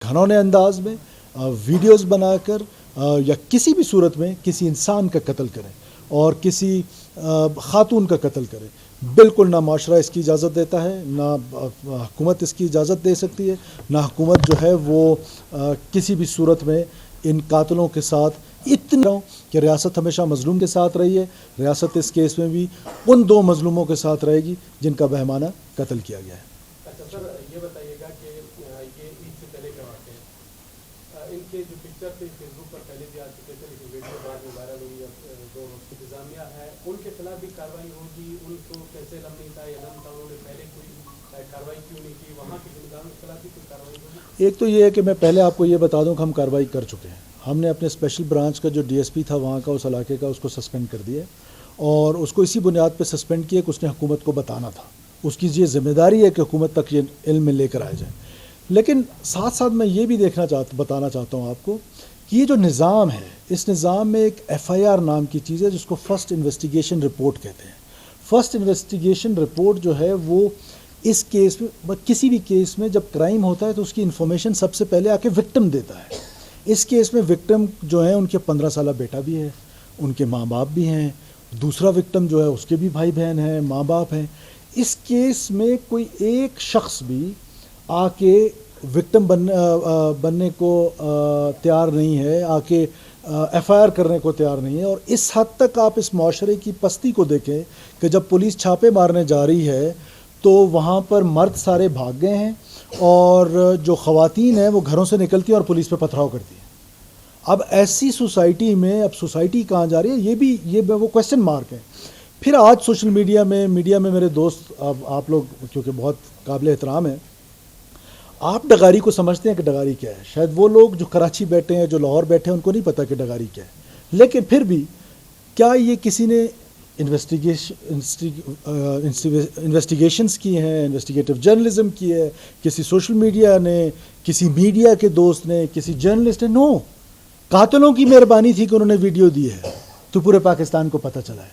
گھنونے انداز میں ویڈیوز بنا کر یا کسی بھی صورت میں کسی انسان کا قتل کریں اور کسی خاتون کا قتل کریں، بالکل نہ معاشرہ اس کی اجازت دیتا ہے، نہ حکومت اس کی اجازت دے سکتی ہے، نہ حکومت جو ہے وہ کسی بھی صورت میں ان قاتلوں کے ساتھ اتنا کہ ریاست ہمیشہ مظلوم کے ساتھ رہی ہے، ریاست اس کیس میں بھی ان 2 مظلوموں کے ساتھ رہے گی جن کا بہیمانہ قتل کیا گیا ہے۔ اچھا سر، یہ بتائیے گا کہ یہ عید سے پہلے کا واقعہ ہے، ان کے جو پکچر تھے فیس بک پر پہلے بھی آ چکے تھے لیکن ویڈیو بعد میں وائرل ہوئی، جو انتظامیہ ہے ان کے خلاف بھی کارروائی ہوگی؟ ان کو کیسے علم نہیں تھا یا علم تھا، انہوں نے پہلے کوئی کارروائی کیوں نہیں کی؟ وہاں کے نظام کے خلاف بھی کوئی کارروائی ہوگی؟ ایک تو یہ ہے کہ میں پہلے آپ کو یہ بتا دوں کہ ہم کارروائی کر چکے ہیں، ہم نے اپنے اسپیشل برانچ کا جو ڈی ایس پی تھا وہاں کا اس علاقے کا، اس کو سسپینڈ کر دیا اور اس کو اسی بنیاد پہ سسپینڈ کیا کہ اس نے حکومت کو بتانا تھا، اس کی یہ ذمہ داری ہے کہ حکومت تک یہ علم میں لے کر آئے جائے۔ لیکن ساتھ ساتھ میں یہ بھی بتانا چاہتا ہوں آپ کو کہ یہ جو نظام ہے، اس نظام میں ایک ایف آئی آر نام کی چیز ہے جس کو فرسٹ انویسٹیگیشن رپورٹ کہتے ہیں۔ فرسٹ انویسٹیگیشن رپورٹ جو ہے وہ اس کیس میں، کسی بھی کیس میں جب کرائم ہوتا ہے تو اس کی انفارمیشن سب سے پہلے آ کے وکٹم دیتا ہے۔ اس کیس میں وکٹم جو ہیں ان کے 15 سالہ بیٹا بھی ہے، ان کے ماں باپ بھی ہیں، دوسرا وکٹم جو ہے اس کے بھی بھائی بہن ہیں، ماں باپ ہیں۔ اس کیس میں کوئی ایک شخص بھی آ کے وکٹم بننے کو تیار نہیں ہے، آ کے ایف آئی آر کرنے کو تیار نہیں ہے۔ اور اس حد تک آپ اس معاشرے کی پستی کو دیکھیں کہ جب پولیس چھاپے مارنے جا رہی ہے تو وہاں پر مرد سارے بھاگ گئے ہیں اور جو خواتین ہیں وہ گھروں سے نکلتی ہیں اور پولیس پہ پتھراؤ کرتی ہیں۔ اب ایسی سوسائٹی میں اب سوسائٹی کہاں جا رہی ہے، یہ وہ کویسچن مارک ہے۔ پھر آج سوشل میڈیا میں میرے دوست، اب آپ لوگ کیونکہ بہت قابل احترام ہیں، آپ ڈغاری کو سمجھتے ہیں کہ ڈغاری کیا ہے، شاید وہ لوگ جو کراچی بیٹھے ہیں، جو لاہور بیٹھے ہیں، ان کو نہیں پتہ کہ ڈغاری کیا ہے۔ لیکن پھر بھی کیا یہ کسی نے انویسٹیگیشنز کی ہیں، انویسٹیگیٹو جرنلزم کی ہے، کسی سوشل میڈیا نے، کسی میڈیا کے دوست نے، کسی جرنلسٹ نے؟ نو، قاتلوں کی مہربانی تھی کہ انہوں نے ویڈیو دی ہے تو پورے پاکستان کو پتہ چلا ہے،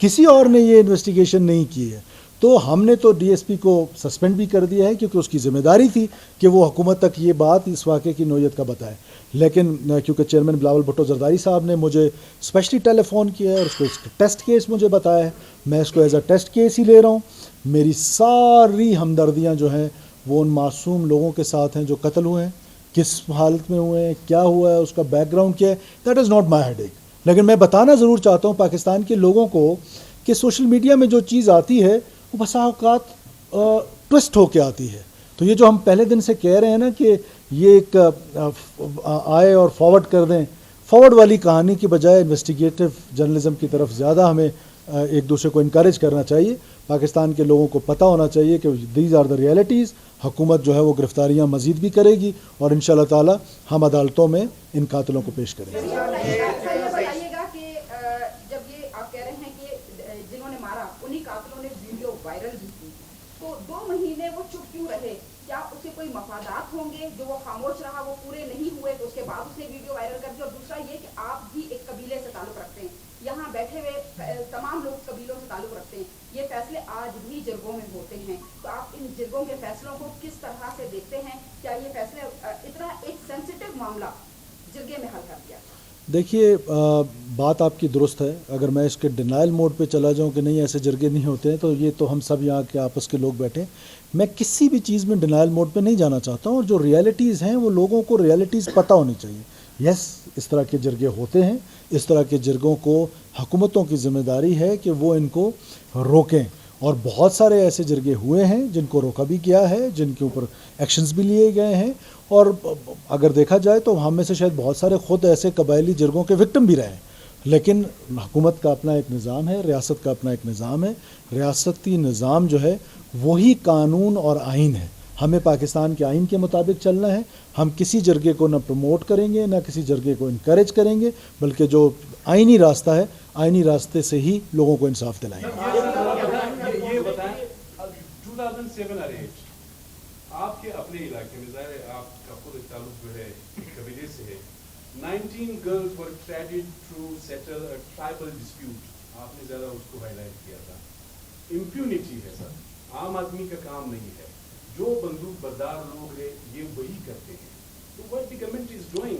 کسی اور نے یہ انویسٹیگیشن نہیں کی ہے۔ تو ہم نے تو ڈی ایس پی کو سسپینڈ بھی کر دیا ہے کیونکہ اس کی ذمہ داری تھی کہ وہ حکومت تک یہ بات، اس واقعے کی نوعیت کا بتائے۔ لیکن کیونکہ چیئرمین بلاول بھٹو زرداری صاحب نے مجھے اسپیشلی ٹیلی فون کیا ہے اور اس کو ٹیسٹ کیس مجھے بتایا ہے، میں اس کو as a test case he لے رہا ہوں۔ میری ساری ہمدردیاں جو ہیں وہ ان معصوم لوگوں کے ساتھ ہیں جو قتل ہوئے ہیں، کس حالت میں ہوئے ہیں، کیا ہوا ہے، اس کا بیک گراؤنڈ کیا ہے، that is not my headache. لیکن میں بتانا ضرور چاہتا ہوں پاکستان کے لوگوں کو کہ سوشل میڈیا میں جو چیز آتی ہے وہ بسا اوقات ٹوسٹ ہو کے آتی ہے۔ تو یہ جو ہم پہلے دن سے کہہ رہے ہیں نا کہ یہ ایک آئے اور فارورڈ کر دیں، فارورڈ والی کہانی کی بجائے انویسٹیگیٹو جرنلزم کی طرف زیادہ ہمیں ایک دوسرے کو انکریج کرنا چاہیے۔ پاکستان کے لوگوں کو پتہ ہونا چاہیے کہ دیز آر دا ریئلٹیز۔ حکومت جو ہے وہ گرفتاریاں مزید بھی کرے گی اور انشاءاللہ تعالی ہم عدالتوں میں ان قاتلوں کو پیش کریں گے۔ تو 2 مہینے وہ چپ کیوں رہے؟ کیا اس کے کوئی مفادات ہوں گے جو وہ خاموش رہا، وہ پورے نہیں ہوئے تو اس کے بعد اس نے ویڈیو وائرل کر دی؟ اور دوسرا یہ کہ آپ بھی ایک قبیلے سے تعلق رکھتے ہیں، یہاں بیٹھے ہوئے تمام لوگ قبیلوں سے تعلق رکھتے ہیں، یہ فیصلے آج بھی جرگوں میں ہوتے ہیں، تو آپ ان جرگوں کے فیصلوں کو کس طرح سے دیکھتے ہیں؟ کیا یہ فیصلے اتنا ایک سینسیٹیو معاملہ جرگے میں حل کر دیا؟ دیکھیے، بات آپ کی درست ہے۔ اگر میں اس کے ڈینائل موڈ پہ چلا جاؤں کہ نہیں ایسے جرگے نہیں ہوتے ہیں تو یہ تو ہم سب یہاں کے آپس کے لوگ بیٹھے، میں کسی بھی چیز میں ڈینائل موڈ پہ نہیں جانا چاہتا ہوں، اور جو ریئلٹیز ہیں وہ لوگوں کو ریئلٹیز پتہ ہونی چاہیے۔ یس، اس طرح کے جرگے ہوتے ہیں، اس طرح کے جرگوں کو حکومتوں کی ذمہ داری ہے کہ وہ ان کو روکیں، اور بہت سارے ایسے جرگے ہوئے ہیں جن کو روکا بھی کیا ہے، جن کے اوپر ایکشنز بھی لیے گئے ہیں، اور اگر دیکھا جائے تو ہم میں سے شاید بہت سارے خود ایسے قبائلی جرگوں کے وکٹم بھی رہے ہیں۔ لیکن حکومت کا اپنا ایک نظام ہے، ریاست کا اپنا ایک نظام ہے، ریاستی نظام جو ہے وہی قانون اور آئین ہے۔ ہمیں پاکستان کے آئین کے مطابق چلنا ہے۔ ہم کسی جرگے کو نہ پروموٹ کریں گے نہ کسی جرگے کو انکریج کریں گے، بلکہ جو آئینی راستہ ہے، آئینی راستے سے ہی لوگوں کو انصاف دلائیں گے۔ یہ بتائیں 2007 اور 8 آپ کے اپنے علاقے میں، ظاہر ہے آپ کا خود تعلق جو ہے قبیلے سے ہے، 19 girls were traded to settle a tribal dispute. آپ نے زیادہ اس کو ہائی لائٹ کیا تھا۔ امپیونٹی ہے سر، عام آدمی کا کام نہیں ہے، جو بندوق بردار لوگ ہیں یہ وہی کرتے ہیں۔ it is doing.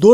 2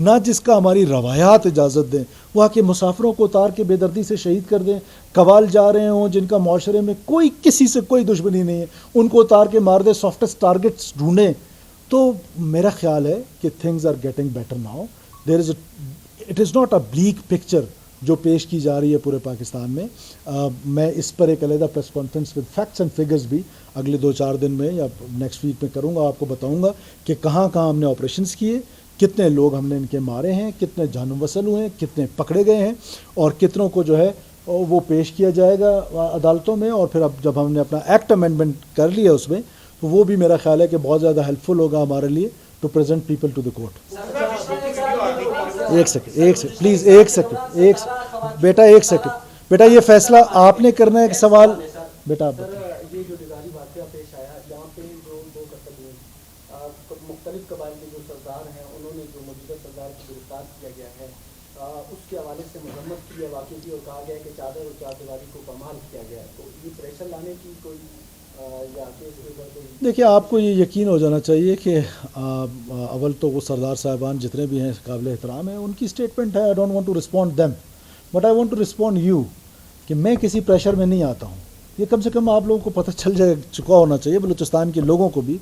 نہ جس کا ہماری روایات اجازت دیں. وہاں کے مسافروں کو اتار کے بے دردی سے شہید کر دیں. قوال جا رہے ہوں جن کا معاشرے میں کوئی کسی سے کوئی دشمنی نہیں ہے, ان کو اتار کے مار دیں, سافٹسٹ ٹارگٹس ڈھونڈیں. تو میرا خیال ہے کہ things are getting better now. It is not a black picture جو پیش کی جا رہی ہے پورے پاکستان میں. میں اس پر ایک علیحدہ press conference with facts and figures بھی اگلے 2-4 دن میں یا نیکسٹ ویک میں کروں گا. آپ کو بتاؤں گا کہ کہاں کہاں ہم نے آپریشنز کیے, کتنے لوگ ہم نے ان کے مارے ہیں, کتنے جانم وصل ہوئے ہیں, کتنے پکڑے گئے ہیں, اور کتنوں کو جو ہے وہ پیش کیا جائے گا عدالتوں میں. اور پھر اب جب ہم نے اپنا ایکٹ امینڈمنٹ کر لیا اس میں, تو وہ بھی میرا خیال ہے کہ بہت زیادہ ہیلپ فل ہوگا ہمارے لیے to present people to the court. ایک سیکنڈ پلیز, بیٹا ایک سیکنڈ. بیٹا یہ فیصلہ آپ نے کرنا ہے. ایک سوال بیٹا. یہ جو ڈگاری واقعہ پیش آیا یہاں پہ جو 2 قتل ہوئے, مختلف قبائل کے جو سردار ہیں انہوں نے جو موجودہ سردار کو گرفتار کیا گیا ہے, اس کے حوالے سے مذمت کی ہے واقعے کی, اور کہا گیا ہے کہ چادر اور چار دیواری کو پامال کیا گیا ہے. تو یہ پریشر لانے کی کوئی دیکھیے, آپ کو یہ یقین ہو جانا چاہیے کہ اول تو وہ سردار صاحبان جتنے بھی ہیں قابل احترام ہیں, ان کی اسٹیٹمنٹ ہے. I don't want to respond them but I want to respond you, کہ میں کسی پریشر میں نہیں آتا ہوں. یہ کم سے کم آپ لوگوں کو پتہ چل چکا ہونا چاہیے, بلوچستان کے لوگوں کو بھی,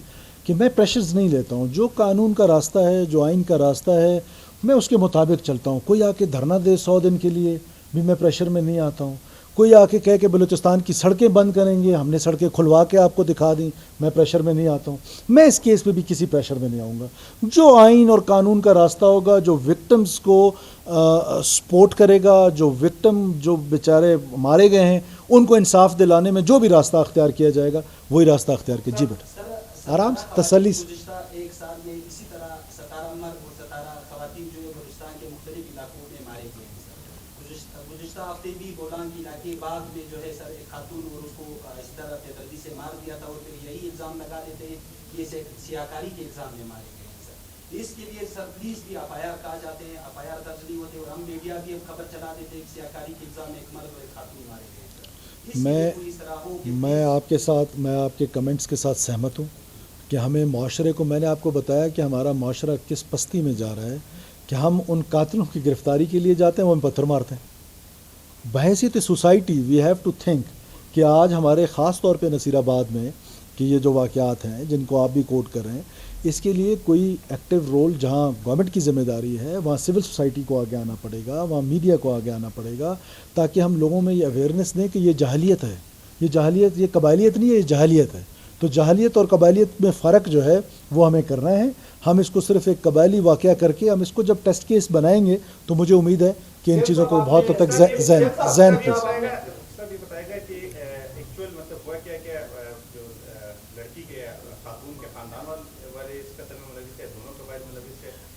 کہ میں پریشرز نہیں لیتا ہوں. جو قانون کا راستہ ہے, جو آئین کا راستہ ہے, میں اس کے مطابق چلتا ہوں. کوئی آ کے دھرنا دے 100 دن کے لیے بھی میں پریشر میں نہیں آتا ہوں. کوئی آ کے کہہ کہ بلوچستان کی سڑکیں بند کریں گے, ہم نے سڑکیں کھلوا کے آپ کو دکھا دیں, میں پریشر میں نہیں آتا ہوں. میں اس کیس میں بھی کسی پریشر میں نہیں آؤں گا. جو آئین اور قانون کا راستہ ہوگا, جو وکٹمز کو سپورٹ کرے گا, جو وکٹم جو بیچارے مارے گئے ہیں ان کو انصاف دلانے میں جو بھی راستہ اختیار کیا جائے گا وہی راستہ اختیار کیا. جی بیٹا آرام سے, تسلی سے. گزشتہ 1 سال میں اسی طرح 17 مرد اور 17 خواتین جو ہے بلوچستان کے مختلف علاقوں میں مارے گئے ہیں. گزشتہ ہفتے بھی بولان کے علاقے باغ میں جو ہے سر ایک خاتون اور اس کو اس طرح بے دردی سے مار دیا تھا, اور پھر یہی الزام لگا دیتے ہیں کہ اسے سیاکاری کے الزام میں مارے گئے ہیں. سر اس کے لیے سر پلیز بھی FIR کہا جاتے ہیں, FIR درج نہیں ہوتے, اور ہم میڈیا بھی اب خبر چلا دیتے ہیں کہ سیاکاری کے الزام میں ایک مرد اور ایک خاتون مارے گئے ہیں. میں آپ کے ساتھ, میں آپ کے کمنٹس کے ساتھ سہمت ہوں کہ ہمیں معاشرے کو, میں نے آپ کو بتایا کہ ہمارا معاشرہ کس پستی میں جا رہا ہے, کہ ہم ان قاتلوں کی گرفتاری کے لیے جاتے ہیں, وہ ہم پتھر مارتے ہیں. بحیثیت society we have to think کہ آج ہمارے خاص طور پہ نصیر آباد میں کہ یہ جو واقعات ہیں جن کو آپ بھی کوٹ کر رہے ہیں, اس کے لیے کوئی ایکٹیو رول جہاں گورنمنٹ کی ذمہ داری ہے وہاں سول سوسائٹی کو آگے آنا پڑے گا, وہاں میڈیا کو آگے آنا پڑے گا, تاکہ ہم لوگوں میں یہ اویئرنیس دیں کہ یہ جہلیت ہے. یہ جہلیت, یہ قبائلیت نہیں ہے, یہ جہلیت ہے. تو جہلیت اور قبائلیت میں فرق جو ہے وہ ہمیں کرنا ہے. ہم اس کو صرف ایک قبائلی واقعہ کر کے ہم اس کو جب ٹیسٹ کیس بنائیں گے تو مجھے امید ہے کہ ان چیزوں کو بہت حد تک ذہن پلیز.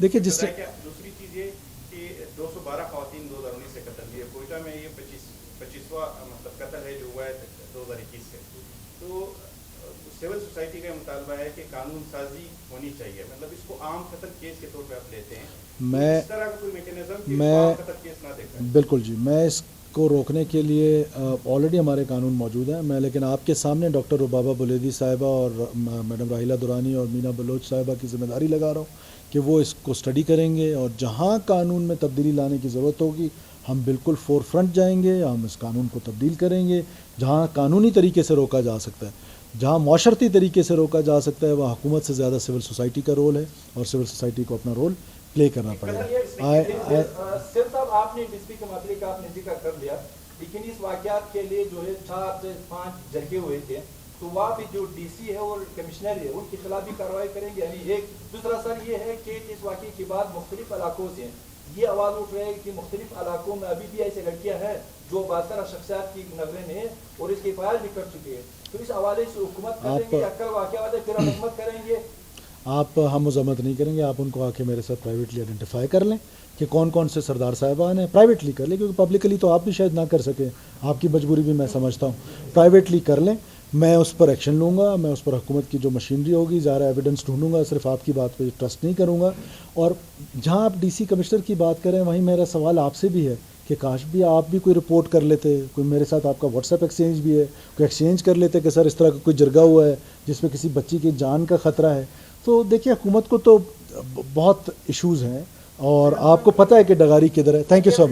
دیکھیے جس سے دوسری چیز یہ کہ 212 خواتین 2019 سے قتل ہوئی ہے. کوئٹہ میں یہ 25واں مطلب قتل ہے جو ہوا ہے 2021 سے. تو سول سوسائٹی کا مطالبہ ہے کہ قانون سازی ہونی چاہیے, مطلب اس کو عام قتل کیس کے طور پہ آپ لیتے ہیں, اس طرح کا کوئی میکینزم عام قتل کیس نہ دیکھیں. بالکل جی, میں اس کو روکنے کے لیے آلریڈی ہمارے قانون موجود ہیں. میں لیکن آپ کے سامنے ڈاکٹر ربابہ بلیدی صاحبہ اور میڈم راحیلہ دورانی اور مینا بلوچ صاحبہ کی ذمہ داری لگا رہا ہوں کہ وہ اس کو اسٹڈی کریں گے, اور جہاں قانون میں تبدیلی لانے کی ضرورت ہوگی ہم بالکل فور فرنٹ جائیں گے, ہم اس قانون کو تبدیل کریں گے. جہاں قانونی طریقے سے روکا جا سکتا ہے, جہاں معاشرتی طریقے سے روکا جا سکتا ہے, وہاں حکومت سے زیادہ سول سوسائٹی کا رول ہے, اور سول سوسائٹی کو اپنا رول پلے کرنا پڑے گا. صرف صاحب آپ نے ڈسپی کے مسئلے کا آپ نے ذکر کر لیا, لیکن اس واقعات کے لیے جو ہے 4 سے 5 جرگے ہوئے تھے, تو وہاں بھی جو ڈی سی ہے اور کمشنر ہے ان کے خلاف بھی کارروائی کریں گے. یعنی ایک دوسرا سر یہ ہے کہ اس واقعے کے بعد مختلف علاقوں سے یہ آواز اٹھ رہے ہیں کہ مختلف علاقوں میں ابھی بھی ایسے لڑکیاں ہیں جو باثر شخصیات کی نظریں میں ہیں اور اس کی فائل بھی کر چکے ہیں. تو اس حوالے سے حکومت کریں گے, اکل واقعات ہے پھر حکومت کریں گے. آپ ہم مذمت نہیں کریں گے, آپ ان کو آ کے میرے ساتھ پرائیویٹلی آئیڈینٹیفائی کر لیں کہ کون کون سے سردار صاحبان ہیں. پرائیویٹلی کر لیں, کیونکہ پبلکلی تو آپ بھی شاید نہ کر سکیں, آپ کی مجبوری بھی میں سمجھتا ہوں. پرائیویٹلی کر لیں, میں اس پر ایکشن لوں گا, میں اس پر حکومت کی جو مشینری ہوگی ظاہر ایویڈنس ڈھونڈوں گا, صرف آپ کی بات پہ ٹرسٹ نہیں کروں گا. اور جہاں آپ ڈی سی کمشنر کی بات کریں وہیں میرا سوال آپ سے بھی ہے کہ کاش بھی آپ بھی کوئی رپورٹ کر لیتے, کوئی میرے ساتھ آپ کا واٹس ایپ ایکسچینج بھی ہے, کوئی ایکسچینج کر لیتے کہ سر اس طرح کا کوئی جرگہ ہوا ہے جس میں کسی بچی کی جان کا خطرہ ہے. تو دیکھیے حکومت کو تو بہت ایشوز ہیں, اور آپ کو پتہ ہے کہ ڈغاری کدھر ہے. Thank you so much.